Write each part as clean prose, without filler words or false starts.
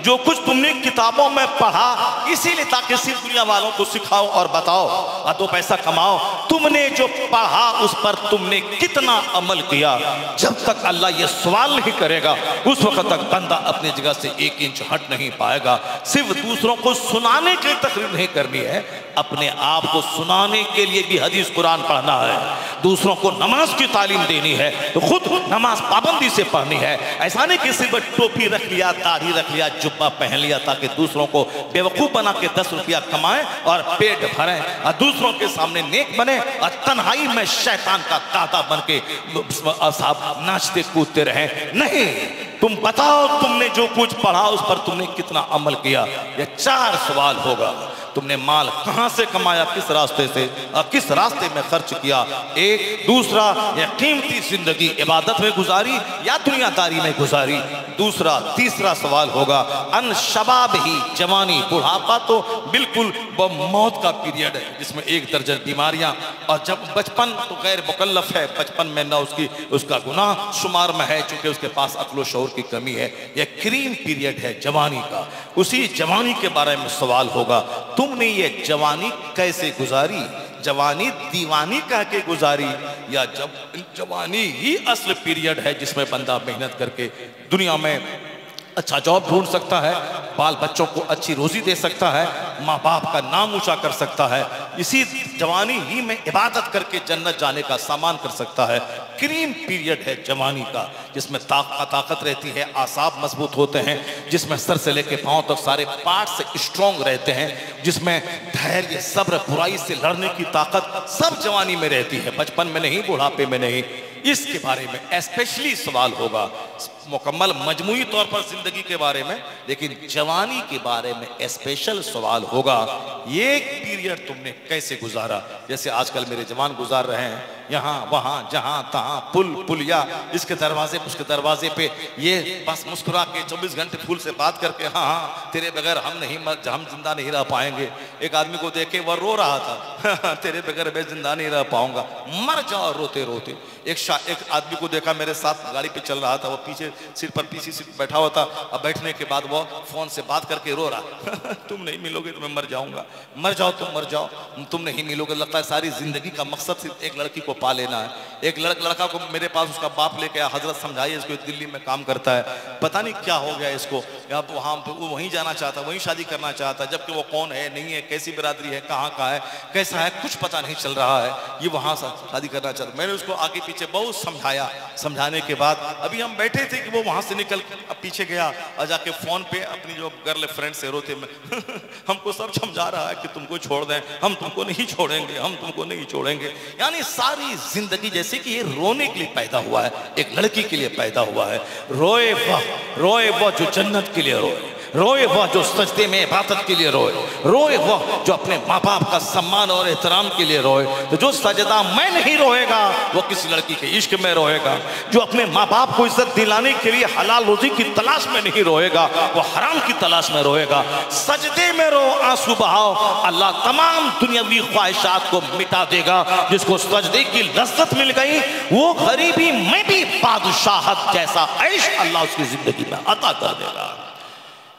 जो कुछ तुमने किताबों में पढ़ा इसीलिए ताकि सिर्फ दुनिया वालों को सिखाओ और बताओ और 2 पैसा कमाओ। तुमने जो पढ़ा उस पर तुमने कितना अमल किया? जब तक अल्लाह ये सवाल नहीं करेगा उस वक्त तक बंदा अपनी जगह से 1 इंच हट नहीं पाएगा। सिर्फ दूसरों को सुनाने के लिए तकरीर नहीं करनी है, अपने आप को सुनाने के लिए भी हदीस कुरान पढ़ना है। दूसरों को नमाज की तालीम देनी है तो खुद नमाज पाबंदी से पढ़नी है। ऐसा नहीं कि सिर्फ टोपी रख लिया, दाढ़ी रख लिया, जुब्बा पहन लिया ताकि दूसरों को बेवकूफ बना के 10 रुपया कमाएं और पेट भरें और दूसरों के सामने नेक बने और तन्हाई में शैतान का दादा बन के साहब नाचते कूदते रहे। नहीं, तुम बताओ तुमने जो कुछ पढ़ा उस पर तुमने कितना अमल किया। ये 4 सवाल होगा। तुमने माल कहां से कमाया, किस रास्ते से और किस रास्ते में खर्च किया। एक दूसरा, ये कीमती जिंदगी इबादत में गुजारी या दुनियादारी में गुजारी। दूसरा, तीसरा सवाल होगा अन शबाब ही, जवानी, बुढ़ापा तो बिल्कुल मौत का पीरियड है जिसमें 1 दर्जन बीमारियां, और जब बचपन तो गैर मुकल्लफ है, बचपन में ना उसका गुनाह शुमार में है चूंकि उसके पास अक्ल शऊर की कमी है। यह क्रीम पीरियड है जवानी का। उसी जवानी के बारे में सवाल होगा, तुमने ये जवानी कैसे गुजारी? जवानी दीवानी कह के गुजारी या जवानी ही असल पीरियड है जिसमें बंदा मेहनत करके दुनिया में अच्छा जॉब ढूंढ सकता है, बाल बच्चों को अच्छी रोजी दे सकता है, माँ बाप का नाम ऊंचा कर सकता है। इसी जवानी ही में इबादत करके जन्नत जाने का सामान कर सकता है। क्रीम पीरियड है जवानी का जिसमें ताकत रहती है, आसाब मजबूत होते हैं, जिसमें सर से लेके पांव तक सारे पार्ट्स स्ट्रॉन्ग रहते हैं, जिसमें धैर्य, सब्र, बुराई से लड़ने की ताकत सब जवानी में रहती है, बचपन में नहीं, बुढ़ापे में नहीं। इसके बारे में स्पेशली सवाल होगा, मुकम्मल मजमूई तौर पर जिंदगी के बारे में, लेकिन जवानी के बारे में स्पेशल सवाल होगा। ये पीरियड तुमने कैसे गुजारा? जैसे आजकल मेरे जवान गुजार रहे हैं, यहाँ वहाँ जहाँ तहाँ पुल पुलिया, इसके दरवाजे उसके दरवाजे पे, ये बस मुस्कुरा के 24 घंटे फूल से बात करके हाँ हाँ तेरे बगैर हम जिंदा नहीं रह पाएंगे। एक आदमी को देखे वह रो रहा था तेरे बगैर मैं जिंदा नहीं रह पाऊंगा, मर जाओ रोते रोते। एक आदमी को देखा मेरे साथ गाड़ी पे चल रहा था, वो पीछे सीट पर पीछे सीट बैठा हुआ था, अब बैठने के बाद वो फोन से बात करके रो रहा तुम नहीं मिलोगे तो मैं मर जाऊंगा, मर जाओ तुम मर जाओ, तुम नहीं मिलोगे। लगता है सारी जिंदगी का मकसद सिर्फ एक लड़की को पा लेना है। एक लड़का को मेरे पास उसका बाप लेके आया, हजरत समझाइए इसको, दिल्ली में काम करता है, पता नहीं क्या हो गया इसको, या वहाँ वो वहीं जाना चाहता, वहीं शादी करना चाहता, जबकि वो कौन है, नहीं है, कैसी बिरादरी है, कहाँ का है, कैसा है, कुछ पता नहीं चल रहा है, ये वहाँ शादी करना चाहता। मैंने उसको आगे पीछे बहुत समझाया, समझाने के बाद अभी हम बैठे थे कि वो वहाँ से निकल पीछे गया और जाके फोन पे अपनी जो गर्ल फ्रेंड से रोते में हमको सब समझा रहा है कि तुमको छोड़ दें, हम तुमको नहीं छोड़ेंगे, हम तुमको नहीं छोड़ेंगे। यानी सारी जिंदगी जैसे कि ये रोने के लिए पैदा हुआ है, एक लड़की के लिए पैदा हुआ है। रोए वह जो जन्नत के लिए रोए, रोए वह जो सजदे में इबादत के लिए रोए, रोए वह जो अपने माँ बाप का सम्मान और एहतराम के लिए रोए। तो जो सजदा में नहीं रोएगा वो किसी लड़की के इश्क में रोएगा। जो अपने माँ बाप को इज्जत दिलाने के लिए हलाल रोजी की तलाश में नहीं रोएगा वो हराम की तलाश में रोएगा। सजदे में रो, आंसू बहाओ, अल्लाह तमाम दुनियावी ख्वाहिशात को मिटा देगा। जिसको सजदे की लज्जत मिल गई वो गरीबी में भी बादशाहत जैसा ऐश अल्लाह उसकी जिंदगी में अता कर देगा।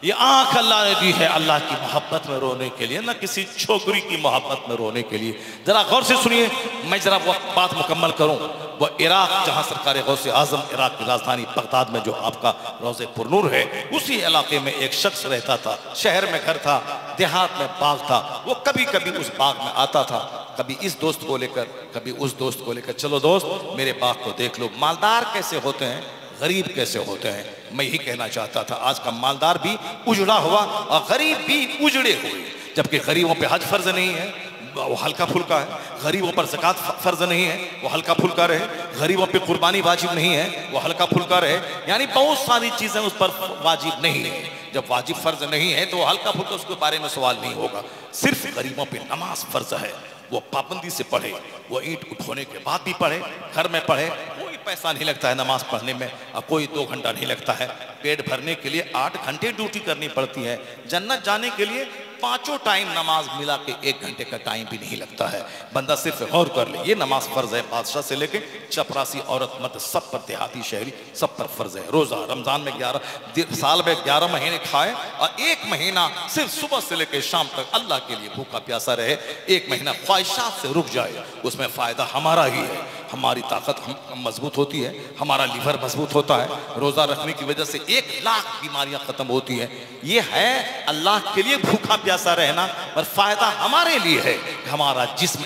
ये आंख अल्लाह ने दी है अल्लाह की मोहब्बत में रोने के लिए, ना किसी छोकरी की मोहब्बत में रोने के लिए। जरा गौर से सुनिए, मैं जरा वो बात मुकम्मल करूं। वो इराक जहां सरकार गौसे आजम इराक की राजधानी बगदाद में जो आपका रोज़े पुरनूर है, उसी इलाके में एक शख्स रहता था। शहर में घर था, देहात में बाग था। वो कभी कभी उस बाग में आता था, कभी इस दोस्त को लेकर, कभी उस दोस्त को लेकर, चलो दोस्त मेरे बाग को देख लो। मालदार कैसे होते हैं, गरीब कैसे होते हैं, मैं यही कहना चाहता था। आज का मालदार भी उजड़ा हुआ और गरीब भी उजड़े हुए। जबकि गरीबों पे हज फर्ज नहीं है, वो हल्का फुल्का है। गरीबों पर ज़कात फर्ज नहीं है, वो हल्का फुल्का रहे। गरीबों पे कुर्बानी वाजिब नहीं है, वो हल्का फुल्का रहे। यानी बहुत सारी चीज़ें उस पर वाजिब नहीं है। जब वाजिब फर्ज नहीं है तो हल्का फुल्का उसके बारे में सवाल नहीं होगा। सिर्फ गरीबों पे नमाज फर्ज है, वो पाबंदी से पढ़े, वो ईंट उठोने के बाद भी पढ़े, घर में पढ़े, कोई पैसा नहीं लगता है नमाज पढ़ने में, और कोई 2 घंटा नहीं लगता है। पेट भरने के लिए 8 घंटे ड्यूटी करनी पड़ती है। जन्नत जाने के लिए 5 टाइम नमाज मिला के 1 घंटे का टाइम भी नहीं लगता है। बंदा सिर्फ गौर कर ले, ये नमाज फर्ज है बादशाह से लेके चपरासी औरत मत सब पर, देहाती शहरी सब पर फर्ज है। रोजा रमजान में 11 साल में 11 महीने खाए और 1 महीना सिर्फ सुबह से लेकर शाम तक अल्लाह के लिए भूखा प्यासा रहे। 1 महीना ख्वाहिशात से रुक जाए, उसमें फायदा हमारा ही है। हमारी ताकत हम मजबूत होती है, हमारा लीवर मजबूत होता है। रोजा रखने की वजह से 1 लाख बीमारियां खत्म होती है। ये है अल्लाह के लिए भूखा प्यासा रहना, और फायदा हमारे लिए है। हमारा जिस्म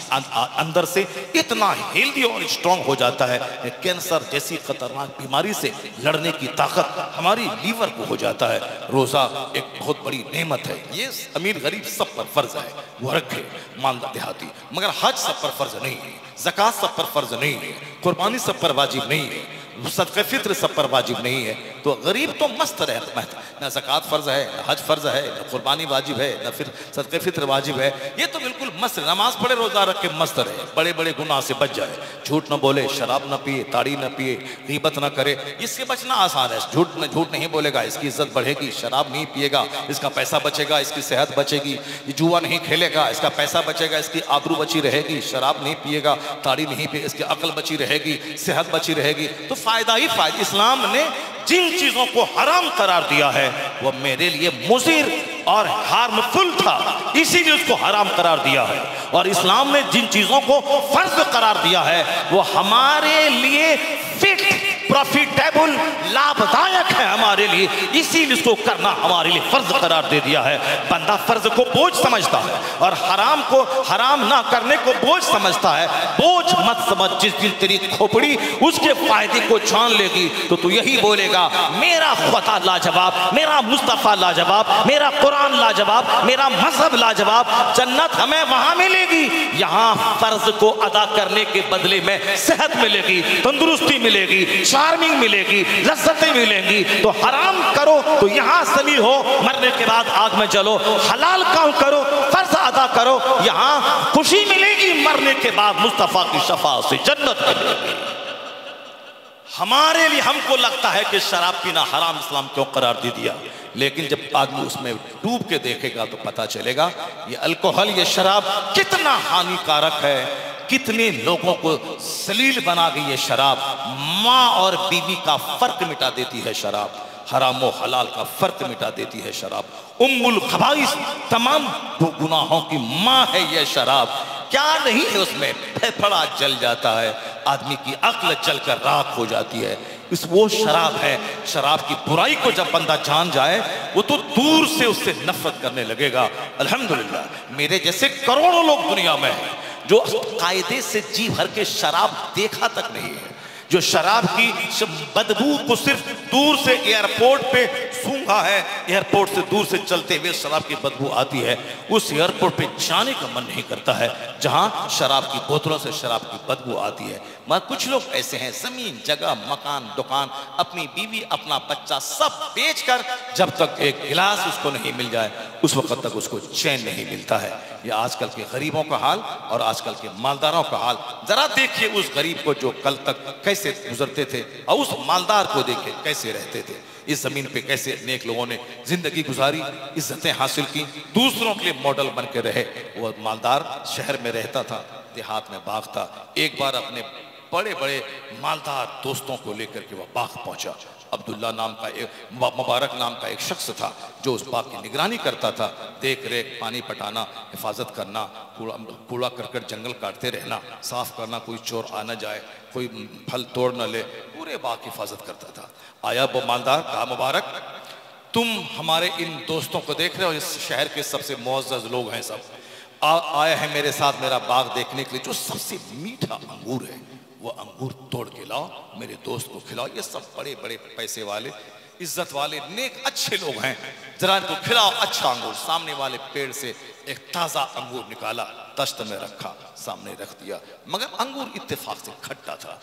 अंदर से इतना हेल्दी और स्ट्रांग हो जाता है, कैंसर जैसी खतरनाक बीमारी से लड़ने की ताकत हमारी लीवर को हो जाता है। रोजा एक बहुत बड़ी नेमत है। ये अमीर गरीब सब पर फर्ज है, वो रखे मालदार देहाती, मगर हज सब पर फर्ज नहीं है, ज़कात सब पर फर्ज नहीं है, कुर्बानी सब पर वाजिब नहीं है, सदक़े फित्र सब पर वाजिब नहीं है। तो गरीब तो मस्त रहे, न ज़कात फ़र्ज़ है, न हज फ़र्ज़ है, न कुर्बानी वाजिब है, न फिर सदक़े फित्र वाजिब है। ये तो बिल्कुल मस्त, नमाज पढ़े रोज़ा रख के मस्त रहे, बड़े बड़े गुनाह से बच जाए। झूठ न बोले, शराब न पिए, ताड़ी न पिए, गीबत न करे, इससे बचना आसान है। झूठ नहीं बोलेगा, इसकी इज्जत बढ़ेगी। शराब नहीं पिएगा, इसका पैसा बचेगा, इसकी सेहत बचेगी। जुआ नहीं खेलेगा, इसका पैसा बचेगा, इसकी आबरू बची रहेगी। शराब नहीं पिएगा, ताड़ी नहीं पिए, इसकी अकल बची रहेगी, सेहत बची रहेगी। तो फायदा ही फायदा। इस्लाम ने जिन चीजों को हराम करार दिया है वो मेरे लिए मुज़िर और हार्मफुल था, इसीलिए उसको हराम करार दिया है। और इस्लाम ने जिन चीजों को फर्ज करार दिया है वो हमारे लिए फिट, प्रॉफिटेबल, लाभदायक है हमारे लिए, इसीलिए इसको करना हमारे लिए फर्ज करार दे दिया है। बंदा फर्ज को बोझ समझता है और हराम को हराम ना करने को बोझ समझता है। बोझ मत समझ, जिस दिन तेरी खोपड़ी उसके फायदे को जान लेगी तो तू यही बोलेगा, मेरा खुदा लाजवाब, मेरा मुस्तफ़ा लाजवाब, मेरा कुरान लाजवाब, मेरा मजहब लाजवाब। जन्नत हमें वहां मिलेगी, यहाँ फर्ज को अदा करने के बदले में सेहत मिलेगी, तंदुरुस्ती मिलेगी, चार्मिंग मिलेगी, लज्जतें मिलेंगी। तो हराम करो तो यहाँ समी हो, मरने के बाद आग में जलो। हलाल काम करो, फर्ज अदा करो, यहाँ खुशी मिलेगी, मरने के बाद मुस्तफा की शफाअत से जन्नत मिलेगी। हमारे लिए हमको लगता है कि शराब पीना हराम इस्लाम क्यों करार दे दिया, लेकिन जब आदमी उसमें डूब के देखेगा तो पता चलेगा ये अल्कोहल, ये शराब कितना हानिकारक है, कितने लोगों को जलील बना गई है शराब। माँ और बीवी का फर्क मिटा देती है शराब, हराम और हलाल का फर्क मिटा देती है शराब। उम्मुल खबाइस, तमाम गुनाहों की माँ है ये शराब। क्या नहीं है उसमें, फेफड़ा जल जाता है, आदमी की अक्ल जलकर राख हो जाती है। इस वो शराब है। शराब की बुराई को जब बंदा जान जाए वो तो दूर से उससे नफरत करने लगेगा। अल्हम्दुलिल्लाह मेरे जैसे करोड़ों लोग दुनिया में हैं जो कायदे से जी भर के शराब देखा तक नहीं है, जो शराब की बदबू को सिर्फ दूर से एयरपोर्ट पे सूंघा है, एयरपोर्ट से दूर से चलते हुए शराब की बदबू आती है, उस एयरपोर्ट पे जाने का मन नहीं करता है जहां शराब की बोतलों से शराब की बदबू आती है। मगर कुछ लोग ऐसे हैं, जमीन जगह मकान दुकान, अपनी बीवी अपना बच्चा सब बेचकर जब तक एक गिलास उसको नहीं मिल जाए उस वक्त तक उसको चैन नहीं मिलता है। ये आजकल के गरीबों का हाल और आजकल के मालदारों का हाल। जरा देखिए उस गरीब को जो कल तक कैसे गुजरते थे और उस मालदार को देखिए कैसे रहते थे। इस जमीन पे कैसे नेक लोगों ने जिंदगी गुजारी, इज्जतें हासिल की, दूसरों के लिए मॉडल बन के रहे। वो मालदार शहर में रहता था, देहात में बाग था। एक बार अपने बड़े बड़े मालदार दोस्तों को लेकर के वह बाग पहुंचा। अब्दुल्ला नाम का एक, मुबारक नाम का एक शख्स था जो उस बाग की निगरानी करता था, देख रेख, पानी पटाना, हिफाजत करना, कूड़ा करकट जंगल काटते रहना, साफ करना, कोई चोर आ न जाए, कोई फल तोड़ न ले, पूरे बाग की हिफाजत करता था। आया वो मालदार, कहा मुबारक तुम हमारे इन दोस्तों को देख रहे हो, इस शहर के सबसे मुअज़्ज़ज़ लोग हैं, सब आए हैं मेरे साथ मेरा बाग देखने के लिए। जो सबसे मीठा अंगूर है वो अंगूर तोड़ के लाओ, मेरे दोस्त को खिलाओ। ये सब बड़े बड़े पैसे वाले, इज्जत वाले, नेक अच्छे लोग हैं, जरा इनको खिलाओ अच्छा अंगूर। सामने वाले पेड़ से एक ताज़ा अंगूर निकाला, तश्त में रखा, सामने रख दिया, मगर अंगूर इत्तेफाक से खट्टा था।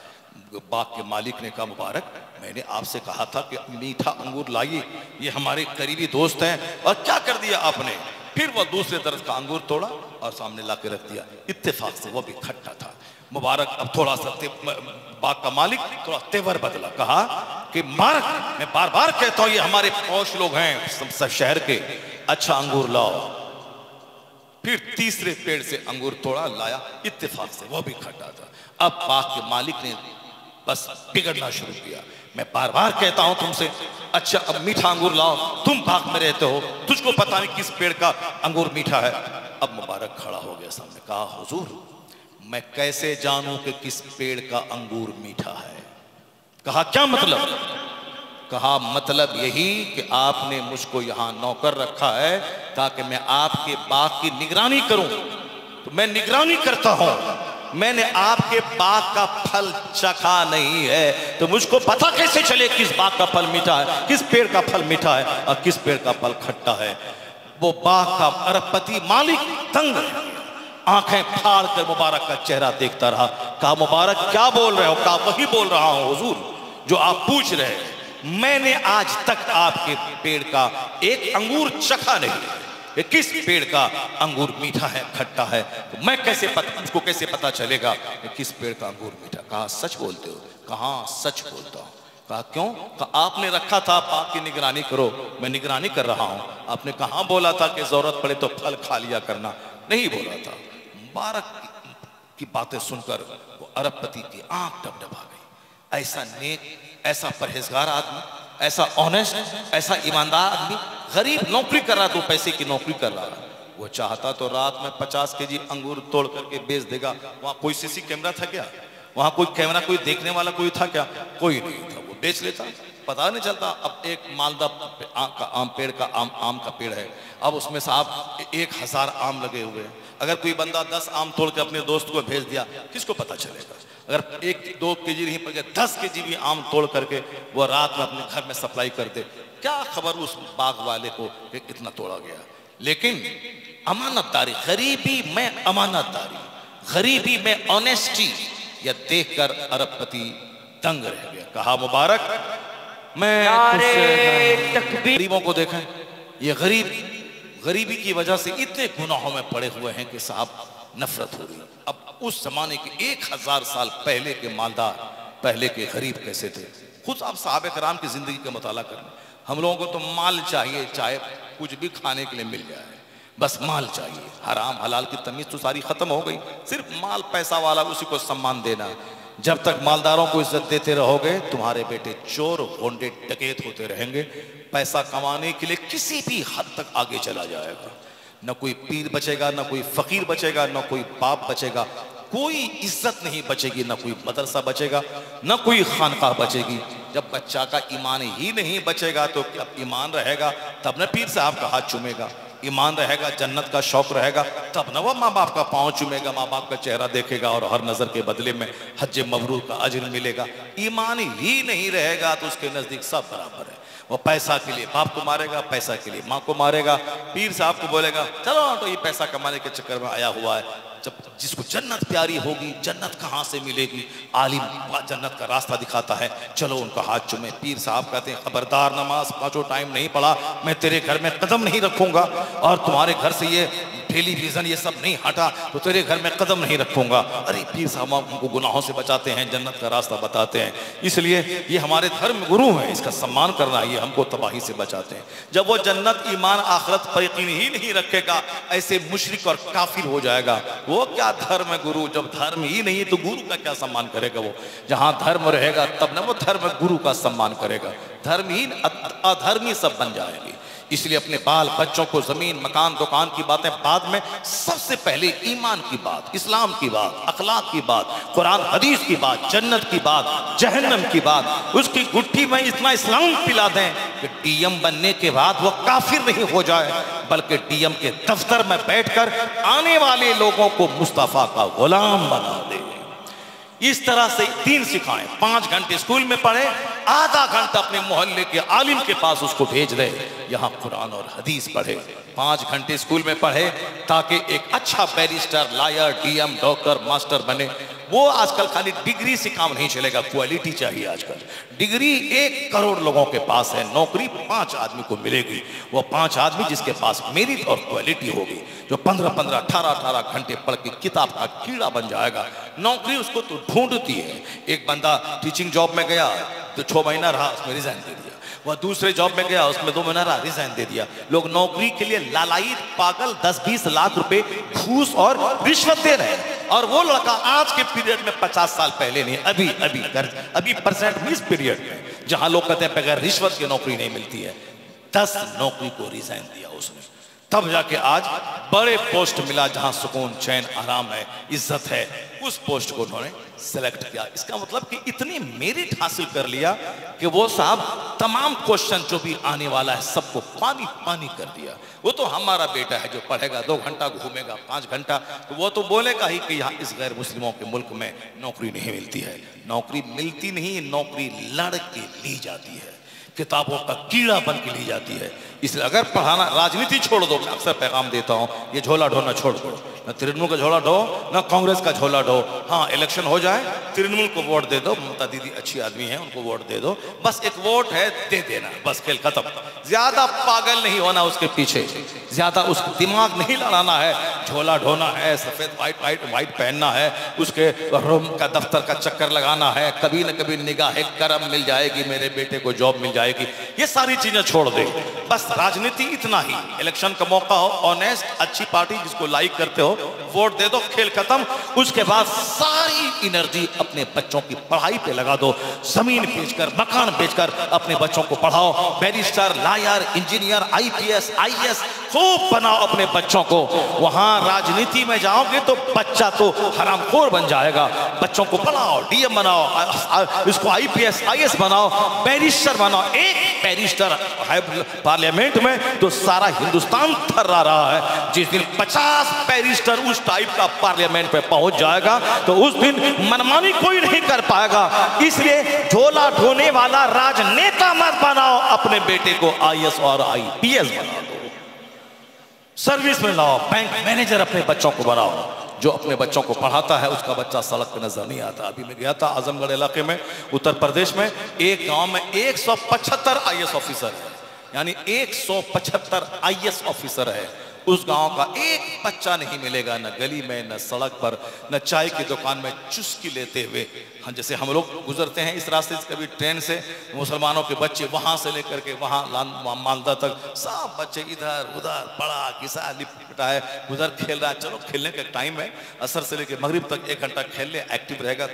बाग के मालिक ने कहा मुबारक मैंने आपसे कहा था कि मीठा अंगूर लाइए, ये हमारे करीबी दोस्त हैं, और क्या कर दिया आपने। फिर वह दूसरे तरफ का अंगूर तोड़ा और सामने ला के रख दिया, इत्तेफाक से वह भी खट्टा था। मुबारक अब थोड़ा सा बाग का मालिक थोड़ा तेवर बदला, कहा कि मुबारक मैं बार बार कहता हूं ये हमारे पौष लोग हैं सब शहर के, अच्छा अंगूर लाओ। फिर तीसरे पेड़ से अंगूर तोड़ा लाया, इत्तेफाक से वो भी खट्टा था। अब बाग के मालिक ने बस बिगड़ना शुरू किया, मैं बार बार कहता हूं तुमसे, अच्छा अब मीठा अंगूर लाओ, तुम बाग में रहते हो, तुझको पता नहीं किस पेड़ का अंगूर मीठा है। अब मुबारक खड़ा हो गया सामने, कहा हुजूर मैं कैसे जानूं कि किस पेड़ का अंगूर मीठा है? कहा क्या मतलब? कहा मतलब यही कि आपने मुझको यहां नौकर रखा है ताकि मैं आपके बाग की निगरानी करूं। तो मैं निगरानी करता हूं, मैंने आपके बाग का फल चखा नहीं है, तो मुझको पता कैसे चले किस बाग का फल मीठा है, किस पेड़ का फल मीठा है और किस पेड़ का फल खट्टा है? वो बाग का अरबपति मालिक तंग है, आंखें फाड़ कर मुबारक का चेहरा देखता रहा। कहा मुबारक क्या बोल रहे हो? कहा वही बोल रहा हूं हुजूर जो आप पूछ रहे हैं। मैंने आज तक आपके पेड़ का एक अंगूर चखा नहीं कि किस पेड़ का अंगूर मीठा है खट्टा है, तो मैं कैसे पता, मुझको कैसे पता चलेगा कि किस पेड़ का अंगूर मीठा? कहा सच बोलते हो? कहा सच बोलता हूं। कहा क्यों? कहा आपने रखा था बाग की निगरानी करो, मैं निगरानी कर रहा हूं। आपने कहां बोला था कि जरूरत पड़े तो फल खा लिया करना? नहीं बोला था। मुबारक की बातें सुनकर वो अरबपति की आंख डबडबा गई। ऐसा नेक, ऐसा परहेजगार आदमी, ऐसा ऑनेस्ट, ऐसा ईमानदार आदमी, गरीब नौकरी कर रहा, तो पैसे की नौकरी कर रहा है। वो चाहता तो रात में 50 केजी अंगूर तोड़ करके बेच देगा। वहां कोई सीसी कैमरा था क्या? वहां कोई कैमरा, कोई देखने वाला कोई था क्या? कोई नहीं था, वो बेच लेता, पता नहीं चलता। अब एक मालदा आम पेड़ का आम का पेड़ है, अब उसमें से आप 1000 आम लगे हुए हैं। अगर कोई बंदा 10 आम तोड़ के अपने दोस्त को भेज दिया, किसको पता चलेगा? अगर 1-2 केजी नहीं पर 10 केजी भी आम तोड़ करके वो रात में अपने घर में सप्लाई कर दे, क्या खबर उस बाग वाले को कि इतना तोड़ा गया? लेकिन अमानतदारी, गरीबी में अमानतदारी, गरीबी में ऑनेस्टी, यह देखकर अरबपति दंग रह गया। कहा मुबारक मैं गरीबों को देखें, ये गरीबी की वजह से इतने गुनाहों में पड़े हुए हैं कि साहब नफरत हो रही। अब उस जमाने के 1000 साल पहले के मालदार, पहले के गरीब कैसे थे? खुद आप साहबे कराम की जिंदगी का मुताला करें। हम लोगों को तो माल चाहिए, चाहे कुछ भी खाने के लिए मिल जाए, बस माल चाहिए। हराम हलाल की तमीज तो सारी खत्म हो गई, सिर्फ माल, पैसा वाला उसी को सम्मान देना। जब तक मालदारों को इज्जत देते रहोगे, तुम्हारे बेटे चोर, होंडे, डकैत होते रहेंगे। पैसा कमाने के लिए किसी भी हद तक आगे चला जाएगा। न कोई पीर बचेगा, न कोई फकीर बचेगा, न कोई बाप बचेगा, कोई इज्जत नहीं बचेगी, न कोई मदरसा बचेगा, न कोई खानकाह बचेगी। जब बच्चा का ईमान ही नहीं बचेगा तो अब ईमान रहेगा तब न पीर साहब का हाथ चूमेगा, ईमान रहेगा, जन्नत का शौक रहेगा, तब न वो माँ बाप का पाँव चूमेगा, माँ बाप का चेहरा देखेगा और हर नजर के बदले में हज मबरूर का अजर मिलेगा। ईमान ही नहीं रहेगा तो उसके नजदीक सब बराबर है। वो पैसा के लिए बाप को मारेगा, पैसा के लिए माँ को मारेगा, पीर साहब को बोलेगा चलो तो ये पैसा कमाने के चक्कर में आया हुआ है। जब जिसको जन्नत प्यारी होगी, जन्नत कहाँ से मिलेगी? आलिम जन्नत का रास्ता दिखाता है, चलो उनका हाथ चूमे। पीर साहब कहते हैं खबरदार, नमाज 5 टाइम नहीं पढ़ा मैं तेरे घर में कदम नहीं रखूंगा, और तुम्हारे घर से ये टेलीविजन ये सब नहीं हटा तो तेरे घर में कदम नहीं रखूंगा। अरे पीर साहब हमको गुनाहों से बचाते हैं, जन्नत का रास्ता बताते हैं, इसलिए ये हमारे धर्म गुरु हैं, इसका सम्मान करना, ये हमको तबाही से बचाते हैं। जब वो जन्नत, ईमान, आखिरत पर यकीन ही नहीं रखेगा, ऐसे मुशरिक और काफिर हो जाएगा। वो क्या धर्म गुरु? जब धर्म ही नहीं तो गुरु का क्या सम्मान करेगा? वो जहां धर्म रहेगा तब ना वो धर्म गुरु का सम्मान करेगा। धर्महीन अधर्मी सब बन जाएंगे। इसलिए अपने बाल बच्चों को जमीन, मकान, दुकान की बातें बाद में, सबसे पहले ईमान की बात, इस्लाम की बात, अखलाक की बात, कुरान हदीस की बात, जन्नत की बात, जहन्नम की बात, उसकी गुट्ठी में इतना इस्लाम पिला दें कि डीएम बनने के बाद वो काफिर नहीं हो जाए, बल्कि डीएम के दफ्तर में बैठकर आने वाले लोगों को मुस्तफा का गुलाम बना दे। इस तरह से 3 सिखाएं, 5 घंटे स्कूल में पढ़े, आधा घंटा अपने मोहल्ले के आलिम के पास उसको भेज दे, यहाँ कुरान और हदीस पढ़े, 5 घंटे स्कूल में पढ़े ताकि एक अच्छा barrister, lawyer, DM, doctor, master बने। वो आजकल खाली डिग्री से काम नहीं चलेगा, क्वालिटी चाहिए। आजकल डिग्री 1 करोड़ लोगों के पास है, नौकरी 5 आदमी को मिलेगी। वो 5 आदमी जिसके पास मेरिट और क्वालिटी होगी, जो 15-15, 18-18 घंटे पढ़ के किताब का कीड़ा बन जाएगा। नौकरी उसको तो ढूंढती है। एक बंदा टीचिंग जॉब में गया तो 6 महीना रहा, उसमें रिजाइन दे दिया। वह दूसरे जॉब में गया, उसमें 2 महीना रहा, रिजाइन दे दिया। लोग नौकरी के लिए लालायित पागल 10-20 लाख रुपए घूस और रिश्वत दे रहे हैं। और वो लड़का आज के पीरियड में 50 साल पहले नहीं, अभी परसेंट 20 पीरियड में, जहां लोग कहते हैं बगैर रिश्वत की नौकरी नहीं मिलती है, 10 नौकरी को रिजाइन दिया उसने। तब जाके आज बड़े पोस्ट मिला जहां सुकून, चैन, आराम है, इज्जत है। उस पोस्ट को उन्होंने सेलेक्ट किया। इसका मतलब कि इतनी मेरिट हासिल कर लिया कि वो साहब तमाम क्वेश्चन जो भी आने वाला है सबको पानी पानी कर दिया। वो तो हमारा बेटा है जो पढ़ेगा, 2 घंटा घूमेगा, 5 घंटा, तो वो तो बोलेगा ही कि यहाँ इस गैर मुस्लिमों के मुल्क में नौकरी नहीं मिलती है। नौकरी मिलती नहीं, नौकरी लड़ के ली जाती है, किताबों का कीड़ा बन के ली जाती है। इसलिए अगर पढ़ाना, राजनीति छोड़ दो। मैं अक्सर पैगाम देता हूँ, ये झोला ढोना छोड़ दो, ना तृणमूल का झोला ढो, ना कांग्रेस का झोला ढो। हाँ, इलेक्शन हो जाए, तृणमूल को वोट दे दो, ममता दीदी अच्छी आदमी है, उनको वोट दे दो, बस एक वोट है, दे देना, बस खेल खत्म। ज्यादा पागल नहीं होना उसके पीछे, ज्यादा उसका दिमाग नहीं लड़ाना है। झोला ढोना है, सफेद व्हाइट पहनना है, उसके रूम का दफ्तर का चक्कर लगाना है, कभी न कभी निगाह करम मिल जाएगी, मेरे बेटे को जॉब मिल जाएगी, ये सारी चीजें छोड़ दे। बस राजनीति इतना ही, इलेक्शन का मौका हो, ऑनेस्ट, अच्छी पार्टी जिसको लाइक करते हो, वोट दे दो, खेल खत्म। उसके बाद सारी एनर्जी अपने बच्चों की पढ़ाई पे लगा दो। जमीन बेचकर, मकान बेचकर अपने बच्चों को पढ़ाओ, barrister, lawyer, engineer, IPS, IAS खूब बनाओ अपने बच्चों को। वहां राजनीति में जाओगे तो बच्चा तो हरामखोर बन जाएगा। बच्चों को पढ़ाओ, DM बनाओ, इसको IPS, IAS बनाओ, बैरिस्टर बनाओ। एक बैरिस्टर है पार्लियामेंट में तो सारा हिंदुस्तान थर्रा रहा है। जिस दिन 50 बैरिस्टर उस टाइप का पार्लियामेंट पे पहुंच जाएगा तो उस दिन मनमानी कोई नहीं कर पाएगा। इसलिए झोला ढोने वाला राजनेता मत बनाओ, अपने बेटे को IAS और IPS बना दो। सर्विस में लाओ, बैंक मैनेजर अपने बच्चों को बनाओ। जो अपने बच्चों को पढ़ाता है उसका बच्चा सड़क पे नजर नहीं आता। अभी मैं गया था आजमगढ़ इलाके में, उत्तर प्रदेश में, एक गांव में 175 IAS ऑफिसर है, यानी 175 IAS ऑफिसर है। उस गांव का एक बच्चा नहीं मिलेगा, न गली में, न सड़क पर, न चाय की दुकान में चुस्की लेते हुए। हाँ, जैसे हम लोग गुजरते हैं इस रास्ते से कभी ट्रेन से, मुसलमानों के बच्चे वहां से लेकर के वहां मालदा तक, सब बच्चे इधर उधर पड़ा किसा लिपटा है, उधर खेल रहा है। चलो खेलने का टाइम है, असर से लेकर मगरिब तक 1 घंटा खेल ले, एक्टिव रहेगा,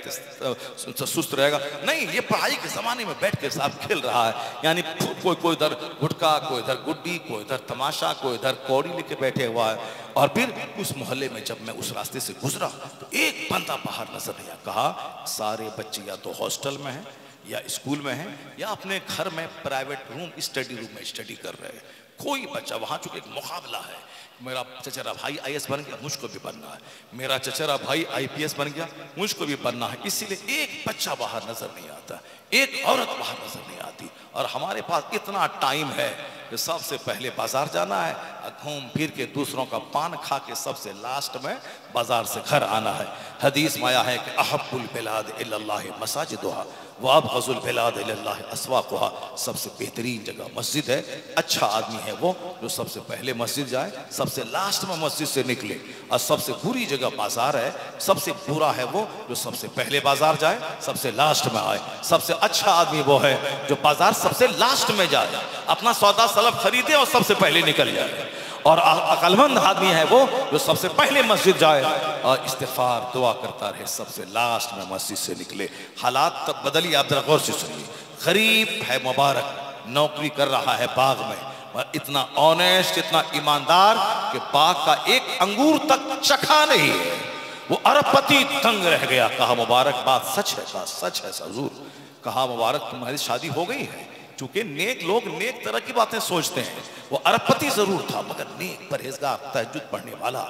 सुस्त रहेगा। नहीं, ये पढ़ाई के जमाने में बैठ के साहब खेल रहा है। यानी कोई इधर गुटका, कोई इधर गुड्डी, कोई इधर तमाशा, कोई इधर कौड़ी लेके बैठे हुआ है। और फिर उस मोहल्ले में जब मैं उस रास्ते से गुजरा तो एक बंदा बाहर नजर नहीं आया। कहा सारे बच्चे या तो हॉस्टल में हैं, या स्कूल में हैं, या अपने घर में प्राइवेट रूम, स्टडी रूम में स्टडी कर रहे हैं। कोई बच्चा वहां, चूंकि एक मुकाबला है, मेरा चचेरा भाई IAS बन गया, मुझको भी बनना है, मेरा चचेरा भाई IPS बन गया, मुझको भी बनना है। इसीलिए एक बच्चा बाहर नजर नहीं आता, एक औरत बाहर नजर नहीं आती। और हमारे पास इतना टाइम है कि सबसे पहले बाजार जाना है, घूम फिर के दूसरों का पान खा के सबसे लास्ट में बाजार से घर आना है। हदीस में आया है कि अहब्बुल बिलाद इल्लल्लाह मसाजिदुहा व अबग़ज़ुल बिलाद इल्लल्लाह अस्वाक़ुहा। सबसे बेहतरीन जगह मस्जिद है। अच्छा आदमी है वो जो सबसे पहले मस्जिद जाए, सबसे लास्ट में मस्जिद से निकले। और सबसे बुरी जगह बाजार है। सबसे बुरा है वो जो सबसे पहले बाजार जाए, सबसे लास्ट में आए। सबसे अच्छा आदमी वो है जो बाजार सबसे लास्ट में जाए, अपना सौदा सलब खरीदे और सबसे पहले निकल जाए। और अक्लमंद आदमी है वो जो सबसे पहले मस्जिद जाए और इस्तिग़फ़ार दुआ करता रहे, सबसे लास्ट में मस्जिद से निकले। हालात तब बदली, आप जरा गौर से सुनिए। गरीब है मुबारक, नौकरी कर रहा है बाग में, और इतना ऑनेस्ट, इतना ईमानदार कि बाग का एक अंगूर तक चखा नहीं है। वो अरबपति दंग रह गया। कहा मुबारक, बात सच है? कहा सच है हुज़ूर। कहा मुबारक, तुम्हारी शादी हो गई है? चूंकि नेक लोग नेक तरह की बातें सोचते हैं। वो अरबपति जरूर था मगर नेक, परहेजगार, तहज्जुद पढ़ने वाला,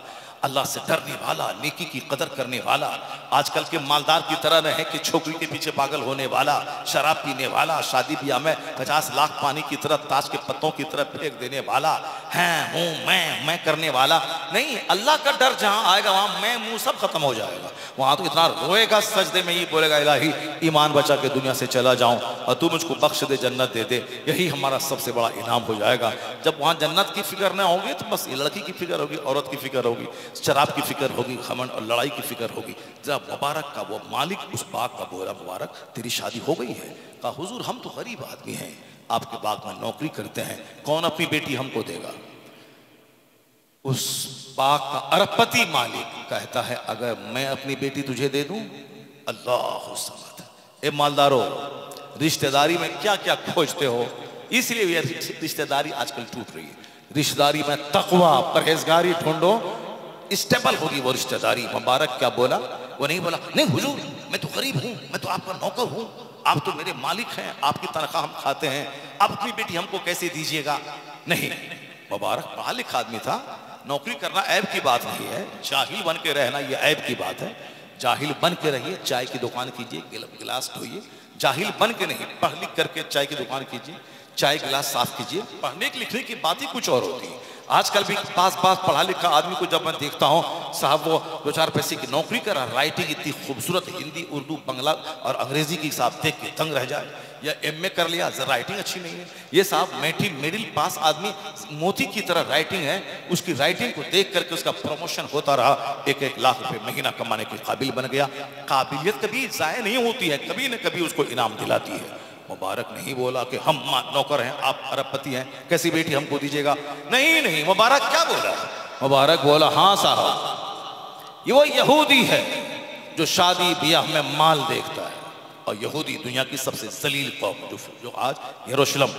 अल्लाह से डरने वाला, नेकी की कदर करने वाला, आजकल के मालदार की तरह न है कि छोकरी के पीछे पागल होने वाला, शराब पीने वाला, शादी ब्याह में 50 लाख पानी की तरह ताश के पत्तों की तरह फेंक देने वाला है, हूँ मैं करने वाला नहीं। अल्लाह का डर जहां आएगा वहां मैं मुंह सब खत्म हो जाएगा। वहां तो इतना रोएगा, सजदे में ही बोलेगा इलाही ईमान बचा के दुनिया से चला जाऊं और तू मुझको बख्श दे, जन्नत दे दे, यही हमारा सबसे बड़ा इनाम हो जाएगा। जब वहां जन्नत की फिक्र ना होगी तो बस लड़की की फिक्र होगी, औरत की फिक्र होगी, शराब की फिक्र होगी, घमंड और लड़ाई की फिक्र होगी। जब मुबारक का वो मालिक उस बाग का बोला, मुबारक तेरी शादी हो गई है? कहा हुजूर हम तो गरीब आदमी हैं, आपके बाग में नौकरी करते हैं, कौन अपनी बेटी हमको देगा? उस बाग का अरबपति मालिक कहता है अगर मैं अपनी बेटी तुझे दे दूं, अल्लाह समद। ए मालदारों, रिश्तेदारी में क्या क्या खोजते हो, इसलिए ये रिश्तेदारी आजकल टूट रही है। रिश्तेदारी में तकवा परहेजगारी ढूंढो, स्टेबल होगी वो रिश्तेदारी। मुबारक क्या बोला? वो नहीं बोला नहीं हुजूर मैं तो गरीब हूं, मैं तो आपका नौकर हूं, आप तो मेरे मालिक हैं, आपकी तनख्वाह हम खाते हैं, आप अपनी बेटी हमको कैसे दीजिएगा? नहीं, मुबारक पढ़ा लिखा आदमी था, नौकरी करना ऐब की बात नहीं है, जाहिल बन के रहना ये ऐब की बात है। जाहिल बन के रहिए, चाय की दुकान कीजिए, गिलास धोइए, जाहिल बन के नहीं, पढ़ लिख करके चाय की दुकान कीजिए, चाय गिलास साफ कीजिए। पढ़ने की लिखने की बात ही कुछ और होती है। आजकल भी पास पढ़ा लिखा आदमी को जब मैं देखता हूँ, साहब वो 2-4 पैसे की नौकरी कर रहा, राइटिंग इतनी खूबसूरत, हिंदी उर्दू बांग्ला और अंग्रेजी की साहब देख के तंग रह जाए। या MA कर लिया, राइटिंग अच्छी नहीं है। ये साहब मिडिल पास आदमी, मोती की तरह राइटिंग है, उसकी राइटिंग को देख करके उसका प्रमोशन होता रहा, 1-1 लाख रुपए महीना कमाने के काबिल बन गया। काबिलियत कभी जाया नहीं होती है, कभी न कभी उसको इनाम दिलाती है। मुबारक नहीं बोला कि हम नौकर हैं, आप अरबपति हैं, कैसी बेटी हमको दीजिएगा? नहीं, मुबारक क्या बोला? मुबारक बोला हाँ साहब, ये वो यहूदी है जो शादी ब्याह में माल देखता है। और यहूदी दुनिया की सबसे जलील कौम जो आज यरूशलेम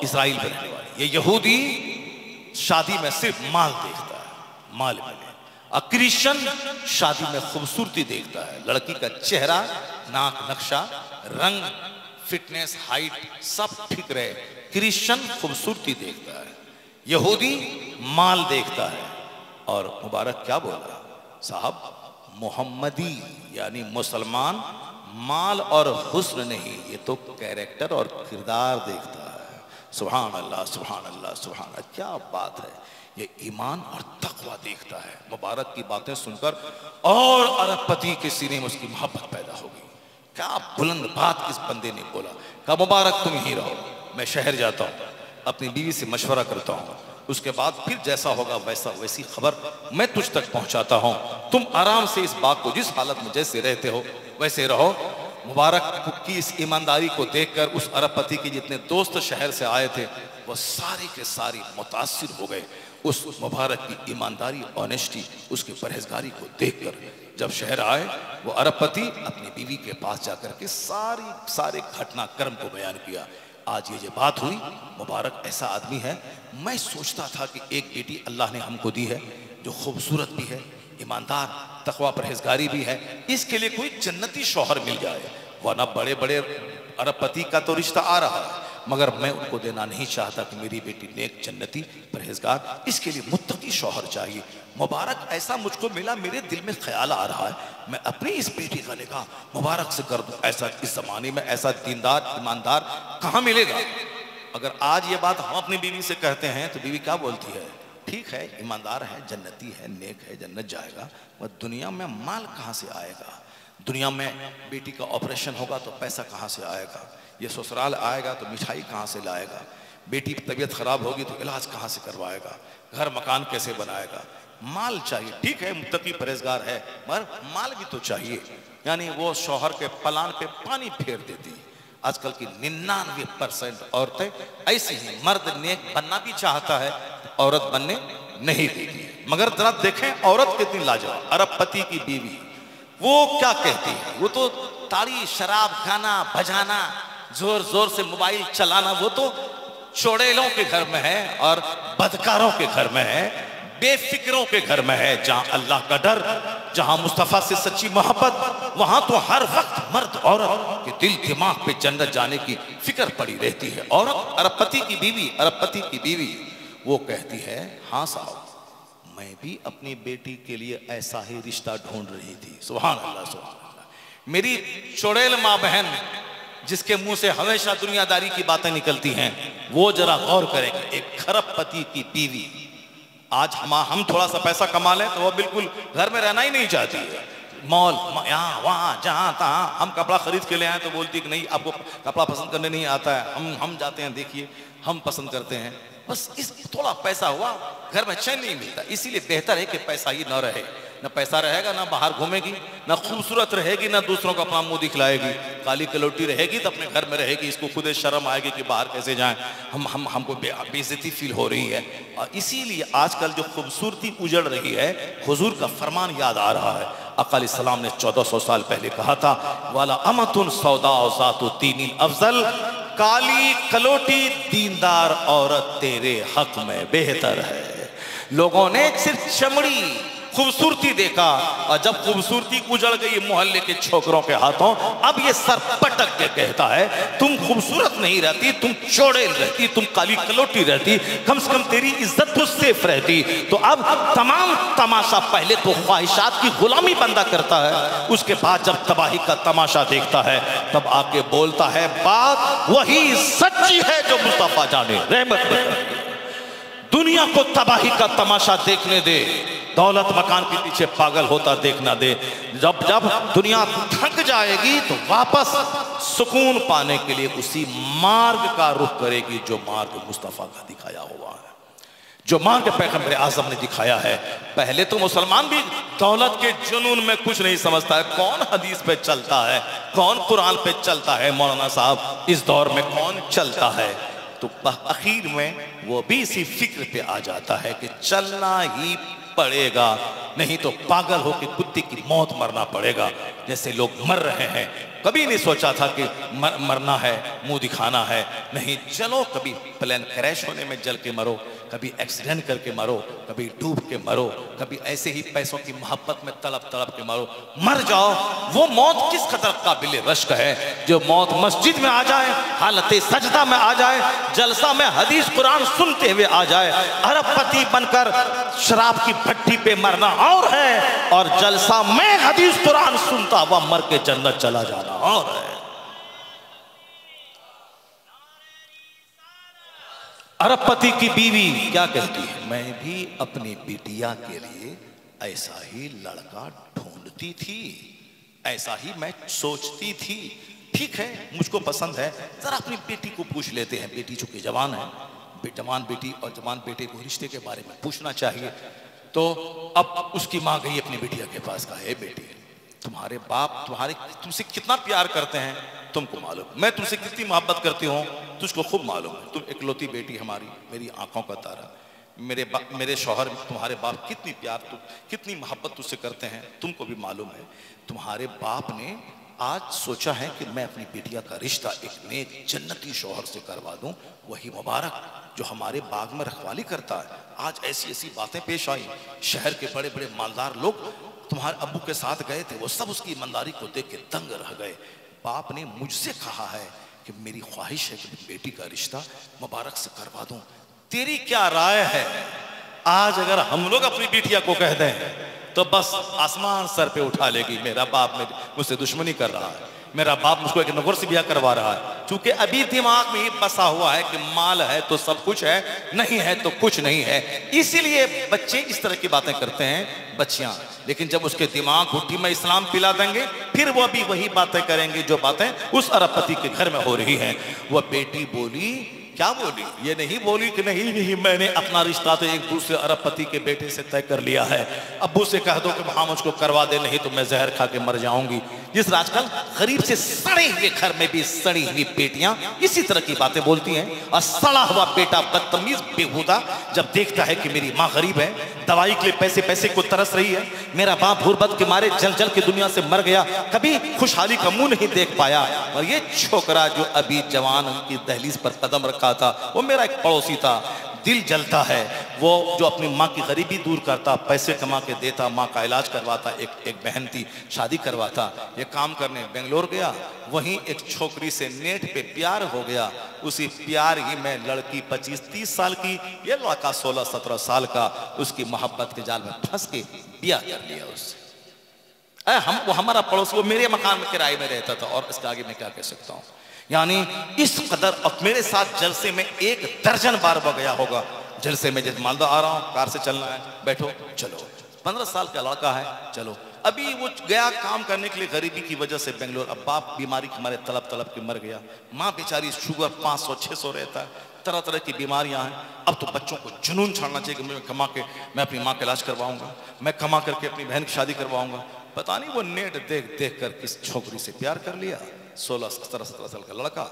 इस्राइल में रहने वाली, ये यहूदी शादी में सिर्फ माल देखता है, माल मिले। और क्रिश्चियन शादी में खूबसूरती देखता है, लड़की का चेहरा, नाक नक्शा, रंग, फिटनेस, हाइट सब ठीक रहे। क्रिश्चियन खूबसूरती देखता है, यहूदी माल देखता है। और मुबारक क्या बोला साहब? मोहम्मदी यानी मुसलमान माल और हुस्न नहीं, ये तो कैरेक्टर और किरदार देखता है। सुभान अल्लाह, सुभान अल्लाह, सुभान अल्लाह, क्या बात है। ये ईमान और तकवा देखता है। मुबारक की बातें सुनकर और अरबपति के सीने में उसकी मोहब्बत पैदा होगी। क्या बुलंद बात इस बंदे ने बोला। कहा मुबारक तुम ही रहो, मैं शहर जाता हूँ, अपनी बीवी से मशवरा करता हूँ, उसके बाद फिर जैसा होगा वैसी खबर मैं तुझ तक पहुंचाता हूँ। तुम आराम से इस बाग को, जिस हालत में जैसे रहते हो वैसे रहो। मुबारक की इस ईमानदारी को देखकर उस अरबपति के जितने दोस्त शहर से आए थे वो सारे के सारे मुतासिर हो गए उस मुबारक की ईमानदारी, ऑनेस्टी, उसकी परहेजगारी को देखकर। जब शहर आए वो अरबपति अपनी बीवी के पास जाकर के सारे घटनाक्रम को बयान किया। आज ये जो बात हुई, मुबारक ऐसा आदमी है, मैं सोचता था कि एक बेटी अल्लाह ने हमको दी है जो खूबसूरत भी है, ईमानदार, तकवा परहेजगारी भी है, इसके लिए कोई जन्नती शौहर मिल जाए। वरना बड़े बड़े अरबपति का तो रिश्ता आ रहा है, मगर मैं उनको देना नहीं चाहता कि मेरी बेटी नेक, जन्नती, परहेजगार, इसके लिए मुत्तकी शौहर चाहिए। मुबारक ऐसा मुझको मिला, मेरे दिल में ख्याल आ रहा है मैं अपनी इस बेटी का निकाह मुबारक से कर दूं। ऐसा इस जमाने में ऐसा दीनदार, ईमानदार कहाँ मिलेगा? अगर आज ये बात हम अपनी बीवी से कहते हैं तो बीवी क्या बोलती है? ठीक है, ईमानदार है, जन्नती है, नेक है, जन्नत जाएगा, मगर दुनिया में माल कहाँ से आएगा? दुनिया में बेटी का ऑपरेशन होगा तो पैसा कहाँ से आएगा? ये ससुराल आएगा तो मिठाई कहाँ से लाएगा? बेटी की तबीयत खराब होगी तो इलाज कहाँ से करवाएगा? घर मकान कैसे बनाएगा? माल चाहिए। ठीक है, मुत्तकी परहेजगार है, मगर माल भी तो चाहिए। यानी वो शौहर के पलान पे पानी फेर देती है। आजकल की 99% औरतें ऐसी ही, मर्द नेक बनना भी चाहता है, औरत बनने नहीं देती। मगर जरा देखें औरत कितनी लाजवाब। अरबपति की बीवी वो क्या कहती है? वो तो ताड़ी, शराब, गाना बजाना, जोर जोर से मोबाइल चलाना, वो तो चौड़ेलों के घर में है और बदकारों के घर में है, बेफिक्रों के घर में है। जहां अल्लाह का डर, जहां मुस्तफा से सच्ची मोहब्बत, वहां तो हर वक्त मर्द औरत के दिल दिमाग पे जन्नत जाने की फिक्र पड़ी रहती है। औरत अरबपति की बीवी वो कहती है हाँ साहब, मैं भी अपनी बेटी के लिए ऐसा ही रिश्ता ढूंढ रही थी। सुभान अल्लाह, सुभान अल्लाह। मेरी चुड़ैल माँ बहन जिसके मुंह से हमेशा दुनियादारी की बातें निकलती हैं, वो जरा गौर करेंगे। एक खरबपति की बीवी, आज हम थोड़ा सा पैसा कमा लें तो वो बिल्कुल घर में रहना ही नहीं चाहती है। मॉल यहाँ वहाँ जहाँ तहाँ, हम कपड़ा खरीद के ले आए तो बोलती कि नहीं आपको कपड़ा पसंद करने नहीं आता है, हम जाते हैं, देखिए हम पसंद करते हैं। बस इस थोड़ा पैसा हुआ, घर में चैन नहीं मिलता। इसीलिए बेहतर है कि पैसा ही न रहे। न पैसा रहेगा ना बाहर घूमेगी, ना खूबसूरत रहेगी, ना दूसरों को अपना मुंह दिखलाएगी। काली कलौटी रहेगी तो अपने घर में रहेगी, इसको खुद शर्म आएगी कि बाहर कैसे जाएं, हमको बेइज्जती फील हो रही है। और इसीलिए आजकल जो खूबसूरती उजड़ रही है, हुजूर का फरमान याद आ रहा है। आका अलैहिस्सलाम ने 1400 साल पहले कहा था, वाला अमतुन सौदा ज़ातु दीनिन अफजल, काली कलोटी दीनदार औरत तेरे हक में बेहतर है। लोगों ने सिर्फ चमड़ी खूबसूरती देखा, और जब खूबसूरती उजड़ गई मोहल्ले के छोकरों के हाथों, अब ये सर पटक के कहता है तुम खूबसूरत नहीं रहती, तुम चौड़ेल रहती, तुम काली कलोटी रहती, कम से कम तेरी इज्जत तो सेफ रहती। तो अब तमाम तमाशा, पहले तो ख्वाहिशात की गुलामी बंदा करता है, उसके बाद जब तबाही का तमाशा देखता है तब आके बोलता है बात वही सच्ची है जो मुस्तफा जाने रहमत। दुनिया को तबाही का तमाशा देखने दे, दौलत मकान के पीछे पागल होता देखना दे। जब जब दुनिया थक जाएगी तो वापस सुकून पाने के लिए उसी मार्ग का रुख करेगी जो मार्ग मुस्तफा का दिखाया हुआ है, जो मार्ग पैगंबर आज़म ने दिखाया है। पहले तो मुसलमान भी दौलत के जुनून में कुछ नहीं समझता है, कौन हदीस पे चलता है, कौन कुरान पे चलता है, मौलाना साहब इस दौर में कौन चलता है। तो आखिर में वो भी इसी फिक्र पे आ जाता है कि चलना ही पड़ेगा, नहीं तो पागल होकर कुत्ते की मौत मरना पड़ेगा, जैसे लोग मर रहे हैं। कभी नहीं सोचा था कि मरना है, मुंह दिखाना है, नहीं, चलो कभी प्लेन क्रैश होने में जल के मरो, कभी एक्सीडेंट करके मरो, कभी डूब के मरो, कभी ऐसे ही पैसों की मोहब्बत में तड़प तड़प के मरो, मर जाओ। वो मौत किस कदर काबिल रश्क है, जो मौत मस्जिद में आ जाए, हालत सजदा में आ जाए, जलसा में हदीस कुरान सुनते हुए आ जाए। अरबपति बनकर शराब की भट्टी पे मरना और है, और जलसा में हदीस कुरान सुनता हुआ मर के जन्नत चला जाना और है। अरबपति की बीवी क्या कहती है, मैं भी अपनी बिटिया के लिए ऐसा ही लड़का ढूंढती थी, ऐसा ही मैं सोचती थी। ठीक है, मुझको पसंद है, जरा अपनी बेटी को पूछ लेते हैं। बेटी चूंकि जवान है, जवान बेटी और जवान बेटे को रिश्ते के बारे में पूछना चाहिए। तो अब उसकी माँ गई अपनी बिटिया के पास, कहा हे बेटी, तुम्हारे बाप तुमसे कितना प्यार करते हैं तुमको मालूम, मैं तुमसे कितनी मोहब्बत करती हूँ तुझको खूब मालूम है। तुम इकलौती बेटी हमारी, मेरी आंखों का तारा, मेरे शौहर तुम्हारे बाप कितनी प्यार, कितनी मोहब्बत तुझसे करते हैं तुमको भी मालूम है। तुम्हारे बाप ने आज सोचा है कि मैं अपनी बेटिया का रिश्ता एक नेक जन्नती शौहर से करवा दूं, वही मुबारक जो हमारे बाग में रखवाली करता है। आज ऐसी ऐसी बातें पेश आई, शहर के बड़े बड़े मालदार लोग तुम्हारे अब्बू के साथ गए थे, वो सब उसकी ईमानदारी को देख के दंग रह गए। बाप ने मुझसे कहा है कि मेरी ख्वाहिश है कि बेटी का रिश्ता मुबारक से करवा दूं, तेरी क्या राय है? आज अगर हम लोग अपनी बिटिया को कह दें तो बस आसमान सर पे उठा लेगी, मेरा बाप मुझसे दुश्मनी कर रहा है, मेरा बाप मुझको एक नौकर से ब्याह करवा रहा है। क्योंकि अभी दिमाग में ही बसा हुआ है कि माल है तो सब कुछ है, नहीं है तो कुछ नहीं है। इसीलिए बच्चे इस तरह की बातें करते हैं, बच्चियां। लेकिन जब उसके दिमाग घुट्टी में इस्लाम पिला देंगे, फिर वो भी वही बातें करेंगे जो बातें उस अरबपति के घर में हो रही हैं। वह बेटी बोली, क्या बोली? ये नहीं बोली कि नहीं मैंने अपना रिश्ता तो एक दूसरे अरबपति के बेटे से तय कर लिया है, अब्बू से कह दो कि हाँ मुझको करवा दे, नहीं तो मैं जहर खा के मर जाऊंगी। जिस आजकल गरीब से सड़े हुए घर में भी सड़ी हुई बेटियां इसी तरह की बातें बोलती हैं। और सड़ा हुआ बेटा बदतमीज बेहुदा जब देखता है कि मेरी माँ गरीब है, दवाई के लिए पैसे को तरस रही है, मेरा बाप गुर्बत के मारे जल जल के दुनिया से मर गया, कभी खुशहाली का मुंह नहीं देख पाया, और ये छोकरा जो अभी जवान की दहलीज पर कदम रखा था वो मेरा एक पड़ोसी था, दिल जलता है, वो जो अपनी माँ की गरीबी दूर करता, पैसे कमा के देता, माँ का इलाज करवाता, एक बहन थी शादी करवाता, ये काम करने बेंगलोर गया, वहीं एक छोकरी से नेट पे प्यार हो गया। उसी प्यार ही में लड़की 25-30 साल की, ये लड़का 16-17 साल का, उसकी मोहब्बत के जाल में फंस के ब्याह कर लिया उससे। वो हमारा पड़ोसी, वो मेरे मकान में किराए में रहता था, और इसके आगे मैं क्या कह सकता हूँ। यानी इस कदर, और मेरे साथ जलसे में 1 दर्जन बार वो गया होगा। जलसे में जैसे मालदा आ रहा हूँ, कार से चलना है, बैठो चलो, 15 साल का लड़का है, चलो। अभी वो गया काम करने के लिए गरीबी की वजह से बेंगलोर। अब बाप बीमारी के मारे तड़प तड़प के मर गया, माँ बेचारी शुगर 500-600 रहता है, तरह तरह की बीमारियां हैं। अब तो बच्चों को जुनून छाड़ना चाहिए कि मैं कमा के मैं अपनी माँ का इलाज करवाऊंगा, मैं कमा करके अपनी बहन की शादी करवाऊंगा। पता नहीं वो नेट देख देख कर किस छोकरी से प्यार कर लिया। 16-17 साल का लड़का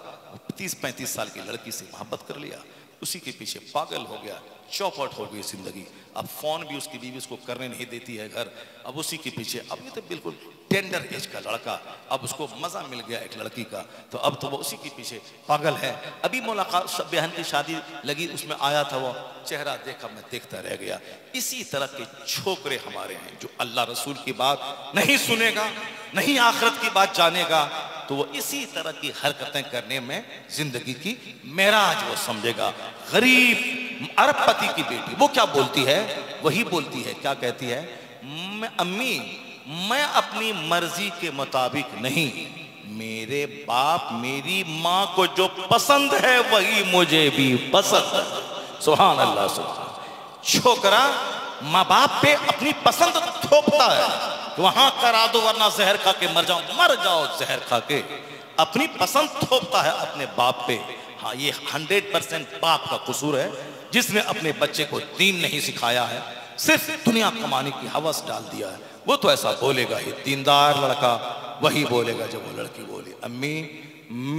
30-35 साल की लड़की से मोहब्बत कर लिया, उसी के पीछे पागल हो गया, चौपट हो गई जिंदगी। अब फोन भी उसकी बीवी उसको करने नहीं देती है घर, अब उसी के पीछे। अब ये तो बिल्कुल टेंडर एज का लड़का, अब उसको मजा मिल गया एक लड़की का, तो अब तो वो उसी के पीछे पागल है। अभी मुलाकात, बहन की शादी लगी, उसमें आया था, वो चेहरा देखा, मैं देखता रह गया। इसी तरह के छोकरे हमारे हैं, जो अल्लाह रसूल की बात नहीं सुनेगा, नहीं आखिरत की बात जानेगा, तो वो इसी तरह की हरकतें करने में जिंदगी की मेराज वो समझेगा। गरीब अरबपति की बेटी वो क्या बोलती है, वही बोलती है, क्या कहती है, अम्मी मैं अपनी मर्जी के मुताबिक नहीं, मेरे बाप मेरी माँ को जो पसंद है वही मुझे भी पसंद है। सुभान अल्लाह। सुभान। छोकरा माँ बाप पे अपनी पसंद थोपता है, वहां करा दो वरना जहर खा के मर जाओ जहर खा के, अपनी पसंद थोपता है अपने बाप पे। हाँ, ये 100% बाप का कसूर है, जिसने अपने बच्चे को दीन नहीं सिखाया है, सिर्फ दुनिया कमाने की हवस डाल दिया है। वो तो ऐसा बोलेगा ही, दीनदार लड़का वही बोलेगा जब वो लड़की बोली, अम्मी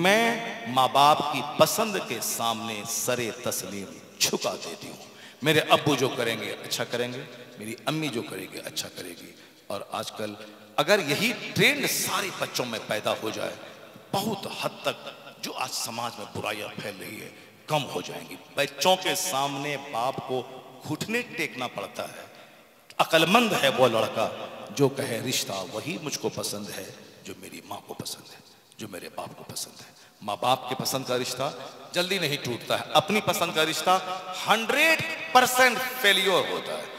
मैं माँ बाप की पसंद के सामने सरे तस्लीम झुका देती हूँ। मेरे अब्बू जो करेंगे अच्छा करेंगे, मेरी अम्मी जो करेगी अच्छा करेगी। और आजकल अगर यही ट्रेंड सारे बच्चों में पैदा हो जाए, बहुत हद तक जो आज समाज में बुराइयां फैल रही है कम हो जाएंगी। बच्चों के सामने बाप को घुटने टेकना पड़ता है। अक्लमंद है वो लड़का जो कहे रिश्ता वही मुझको पसंद है जो मेरी माँ को पसंद है, जो मेरे बाप को पसंद है। माँ बाप के पसंद का रिश्ता जल्दी नहीं टूटता है, अपनी पसंद का रिश्ता 100% फेलियर होता है।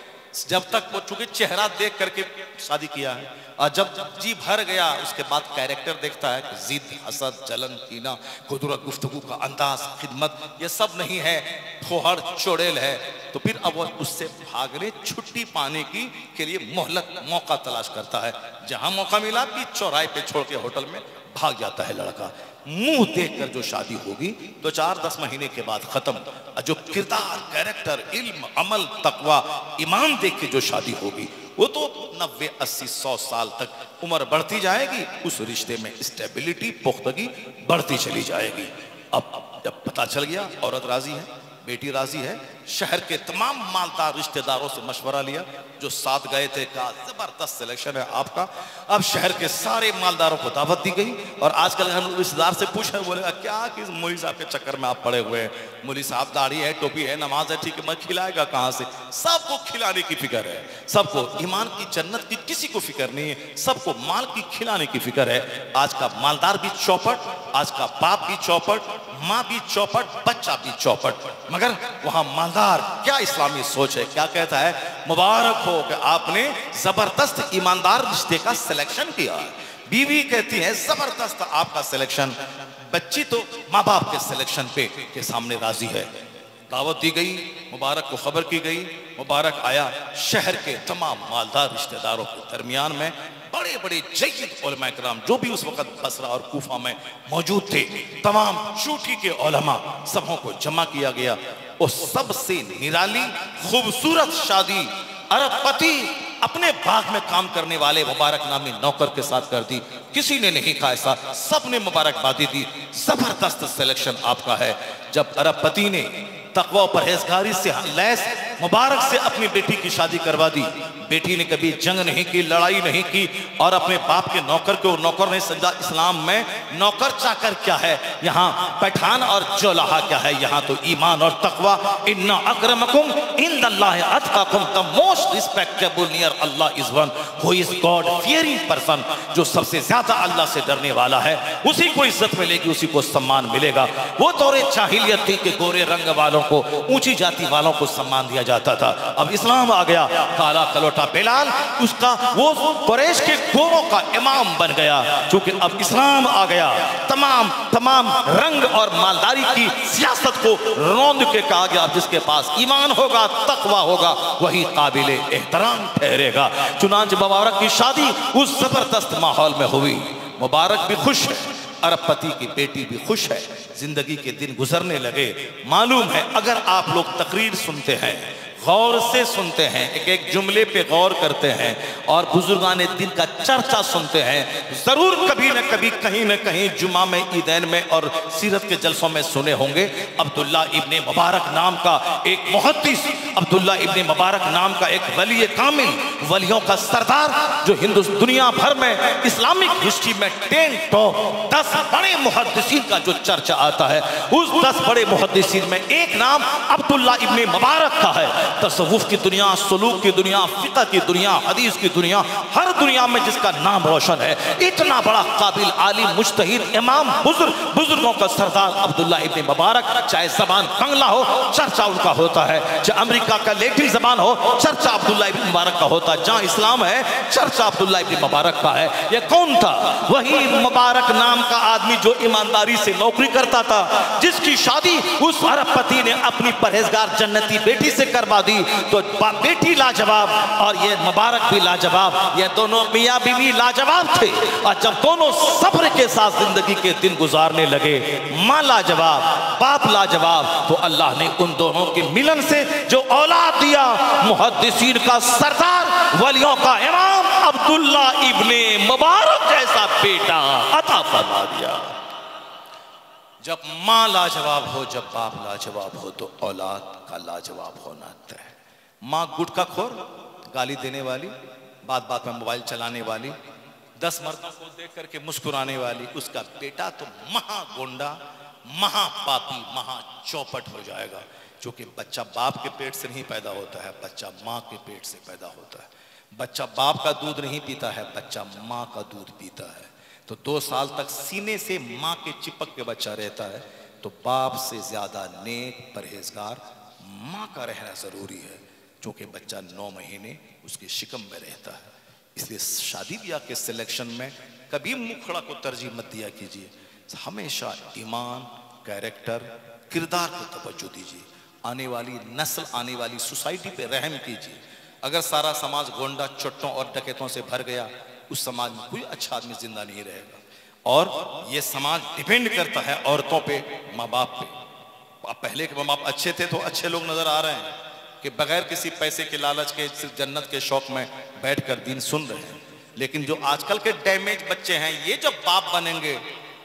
जब तक वो चूंकि चेहरा देख करके शादी किया है, और जब जी भर गया उसके बाद कैरेक्टर देखता है कि जिद, हसद, जलन, कीना, कुदरत, गुफ्तगू का अंदाज, खिदमत, ये सब नहीं है, फोहर चोड़ेल है, तो फिर अब वो उससे भागने, छुट्टी पाने की के लिए मोहलत, मौका तलाश करता है। जहां मौका मिला बीच चौराहे पे छोड़ के होटल में भाग जाता है लड़का। मुंह देखकर जो शादी होगी तो 4-10 महीने के बाद खत्म। जो किरदार, कैरेक्टर, इल्म, अमल, तकवा, ईमान देख के जो शादी होगी वो तो 90, 80, 100 साल तक उम्र बढ़ती जाएगी, उस रिश्ते में स्टेबिलिटी, पुख्तगी बढ़ती चली जाएगी। अब जब पता चल गया औरत राजी है, बेटी राजी है, शहर के तमाम मालदार रिश्तेदारों से मशवरा लिया, जो साथ गए थे, कहा जबरदस्त सिलेक्शन है आपका। अब शहर के सारे मालदारों को दावत दी गई, और आजकल हम रिश्तेदार से पूछ रहे, बोलेगा क्या कि मौलवी साहब के चक्कर में आप पड़े हुए हैं, मौलवी साहब दाढ़ी है, टोपी है, नमाज है, ठीक है, मैं खिलाएगा कहाँ से? सबको खिलाने की फिक्र है, सबको ईमान की, जन्नत की किसी को फिक्र नहीं है, सबको माल की खिलाने की फिक्र है। आज का मालदार भी चौपट, आज का बाप भी चौपट, माँ भी चौपट, बच्चा भी चौपट, मगर वहां मालदार क्या इस्लामी सोच है, क्या कहता है, मुबारक हो कि आपने जबरदस्त ईमानदार रिश्ते का सिलेक्शन किया। बीवी कहती है जबरदस्त आपका सिलेक्शन, बच्ची तो माँ बाप के सिलेक्शन पे के सामने राजी है। दावत दी गई, मुबारक को खबर की गई, मुबारक आया। शहर के तमाम मालदार रिश्तेदारों के दरमियान में बड़े बड़े जय्यद उलमा इकराम जो भी उस वक्त बसरा और कूफा में मौजूद थे, तमाम शूठी के उलमा, सबों को जमा किया गया। और सबसे निराली खूबसूरत शादी अरबपति अपने बाग में काम करने वाले मुबारक नामी नौकर के साथ कर दी। किसी ने नहीं कहा ऐसा, सब ने मुबारकबादी दी, जबरदस्त सिलेक्शन आपका है। जब अरबपति ने तकवा परहेजगारी से लैस मुबारक से अपनी बेटी की शादी करवा दी। बेटी ने कभी जंग नहीं की, लड़ाई नहीं की और अपने बाप के नौकर को नौकर नहीं समझा। इस्लाम में नौकर चाकर क्या है, यहाँ पठान और जोलाहा क्या है, यहाँ तो ईमान और तकवा। इन्ना अक्रमकुम इंदल्लाहि अतकाकुम, the most respectable near Allah is one who is God fearing person. जो सबसे ज्यादा अल्लाह से डरने वाला है उसी को इज्जत मिलेगी, उसी को सम्मान मिलेगा। वो दौरे जाहिलियत थी कि गोरे रंग वालों को, ऊंची जाति वालों को सम्मान दिया जाता था। अब इस्लाम आ गया, काला कलोटा बिलाल उसका वो कुरैश के गोरों का इमाम बन गया। क्योंकि अब इस्लाम आ गया, तमाम रंग और मालदारी की सियासत को रौंद के कहा गया जिसके पास ईमान होगा, तकवा होगा, वही काबिले एहतराम ठहरेगा। चुनांचे मुबारक की शादी उस जबरदस्त माहौल में हुई। मुबारक भी खुश है, अरबपति की बेटी भी खुश है, जिंदगी के दिन गुजरने लगे। मालूम है अगर आप लोग तकरीर सुनते हैं, गौर से सुनते हैं, एक एक जुमले पे गौर करते हैं और बुजुर्गाने दिन का चर्चा सुनते हैं, जरूर कभी न कभी कहीं न कहीं जुमा में, ईदैन में और सीरत के जलसों में सुने होंगे। अब्दुल्ला इब्ने मुबारक नाम का एक मुहद्दिस, अब्दुल्ला इब्ने मुबारक नाम का एक वली कामिल, वलियों का सरदार, जो हिंदू दुनिया भर में इस्लामिक हिस्ट्री में 10 बड़े मुहद्दिसीन का जो चर्चा आता है, उस 10 बड़े मुहद्दिसीन में एक नाम अब्दुल्ला इब्ने मुबारक का है। तसव्वुफ की दुनिया, सुलूक की दुनिया, फिक़ह की दुनिया, हदीस की दुनिया, हर दुनिया में जिसका नाम रोशन है। इतना बड़ा काबिल, आलिम, मुज्तहिद, इमाम, बुजुर्गों का सरदार अब्दुल्ला इब्ने मुबारक। चाहे जबान बंगला हो, चर्चा उनका होता है। चाहे अमेरिका का लैटिन जबान हो, चर्चा अब्दुल्ला इब्ने मुबारक का होता है। जहाँ इस्लाम है, चर्चा अब्दुल्ला इब्ने मुबारक का है। ये कौन था? वही मुबारक नाम का आदमी जो ईमानदारी से नौकरी करता था, जिसकी शादी उस अरबपति ने अपनी परहेजगार जन्नती बेटी से करवा दी। तो बेटी लाजवाब और ये मुबारक भी लाजवाब, ये दोनों मियाँ बीवी लाजवाब थे। और जब दोनों सब्र के साथ जिंदगी के दिन गुजारने लगे, माँ लाजवाब, बाप लाजवाब, तो अल्लाह ने उन दोनों के मिलन से जो औलाद दिया, मुहद्दिसीन का सरदार, वलियों का इमाम अब्दुल्ला इब्ने मुबारक जैसा बेटा अता फरमा दिया। जब माँ लाजवाब हो, जब बाप लाजवाब हो, तो औलाद का लाजवाब होना तय है। माँ गुटखा खोर, गाली देने वाली, बात बात में मोबाइल चलाने वाली, 10 मर्दों को देख करके मुस्कुराने वाली, उसका बेटा तो महागुंडा, महापापी, महाचौपट हो जाएगा। क्योंकि बच्चा बाप के पेट से नहीं पैदा होता है, बच्चा माँ के पेट से पैदा होता है। बच्चा बाप का दूध नहीं पीता है, बच्चा माँ का दूध पीता है। तो 2 साल तक सीने से माँ के चिपक के बच्चा रहता है। तो बाप से ज्यादा नेक, परहेजगार माँ का रहना जरूरी है, क्योंकि बच्चा 9 महीने उसके शिकम में रहता है। इसलिए शादी ब्याह के सिलेक्शन में कभी मुखड़ा को तरजीह मत दिया कीजिए, हमेशा ईमान, कैरेक्टर, किरदार को तवज्जो दीजिए। आने वाली नस्ल, आने वाली सोसाइटी पे रहम कीजिए। अगर सारा समाज गोंडा, चुट्टों और डकैतों से भर गया, उस समाज में कोई अच्छा आदमी जिंदा नहीं रहेगा। और ये समाज डिपेंड करता है औरतों पे, माँ बाप पे। अब पहले के माँ बाप अच्छे थे तो अच्छे लोग नजर आ रहे हैं कि बगैर किसी पैसे के लालच के, सिर्फ जन्नत के शौक में बैठकर दीन सुन रहे हैं। लेकिन जो आजकल के डैमेज बच्चे हैं, ये जब बाप बनेंगे,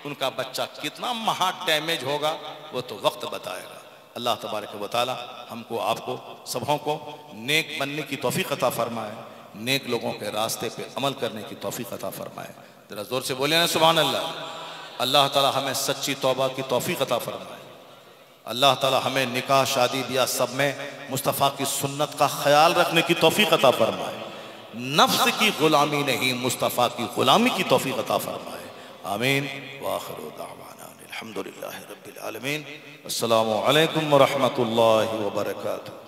उनका बच्चा कितना महा डैमेज होगा वो तो वक्त बताएगा। अल्लाह तबारक व तआला हमको, आपको, सबों को नेक बनने की तौफीक अता फरमाए, नेक लोगों के रास्ते पे अमल करने की तौफीक अता फरमाए। जरा जोर से बोले ना सुभान अल्लाह। अल्लाह ताला हमें सच्ची तौबा की तौफीक अता फरमाए। अल्लाह ताला हमें निकाह, शादी ब्याह सब में मुस्तफ़ा की सुन्नत का ख्याल रखने की तौफीक अता फरमाए। नफ्स की गुलामी नहीं, मुस्तफ़ा की गुलामी की तौफीक अता फरमाए। आमीन। व आखिरु दावाना अल्हम्दुलिल्लाहि रब्बिल आलमीन। अस्सलामु अलैकुम व रहमतुल्लाहि व बरकातुहू।